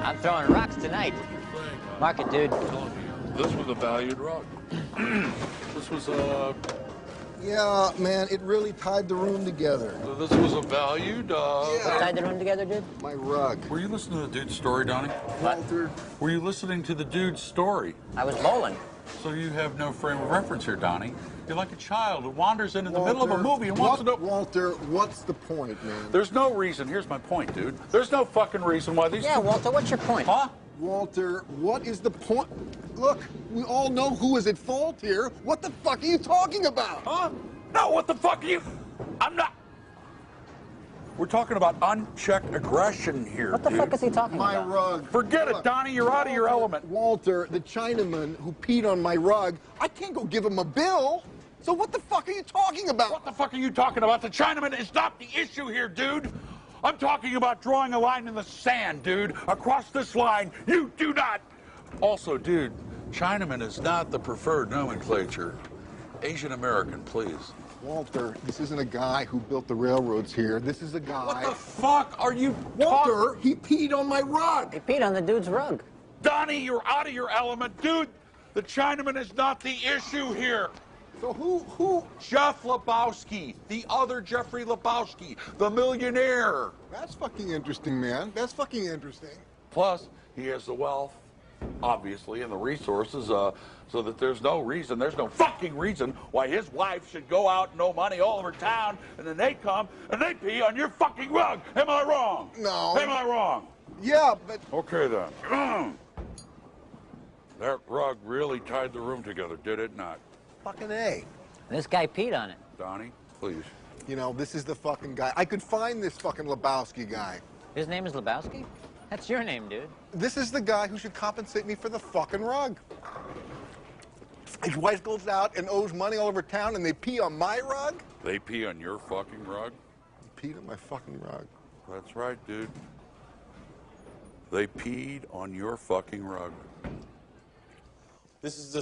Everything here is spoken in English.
I'm throwing rocks tonight. Mark it, dude. This was a valued rug. This was a... Yeah, man, it really tied the room together. This was a valued, What tied the room together, dude? My rug. Were you listening to the dude's story, Donnie? Walter. Were you listening to the dude's story? I was bowling. So you have no frame of reference here, Donnie. You're like a child who wanders in the middle of a movie and wants to know... Walter, what's the point, man? There's no reason. Here's my point, dude. There's no fucking reason why these... Yeah, Walter, what's your point? Huh? Walter, what is the point? Look, we all know who is at fault here. What the fuck are you talking about? Huh? No, what the fuck are you... I'm not... We're talking about unchecked aggression here, What the fuck is he talking My about? rug. Forget it, Donnie. You're out of your element. Walter, the Chinaman who peed on my rug, I can't go give him a bill. So what the fuck are you talking about? What the fuck are you talking about? The Chinaman is not the issue here, dude. I'm talking about drawing a line in the sand, dude. Across this line, you do not. Also, dude, Chinaman is not the preferred nomenclature. Asian American, please. Walter, this isn't a guy who built the railroads here. This is a guy... What the fuck are you Walter, he peed on my rug. He peed on the dude's rug. Donnie, you're out of your element. Dude, the Chinaman is not the issue here. So who? Jeff Lebowski, the other Jeffrey Lebowski, the millionaire. That's fucking interesting, man. That's fucking interesting. Plus, he has the wealth, obviously, and the resources, so that there's no fucking reason why his wife should go out and owe money all over town, and then they come and they pee on your fucking rug. Am I wrong? No. Am I wrong? Yeah, but... Okay, then. That rug really tied the room together, did it not? Fucking A. This guy peed on it. Donnie, please. You know, this is the fucking guy. I could find this fucking Lebowski guy. His name is Lebowski? That's your name, dude. This is the guy who should compensate me for the fucking rug. His wife goes out and owes money all over town and they pee on my rug? They pee on your fucking rug? They peed on my fucking rug. That's right, dude. They peed on your fucking rug. This is the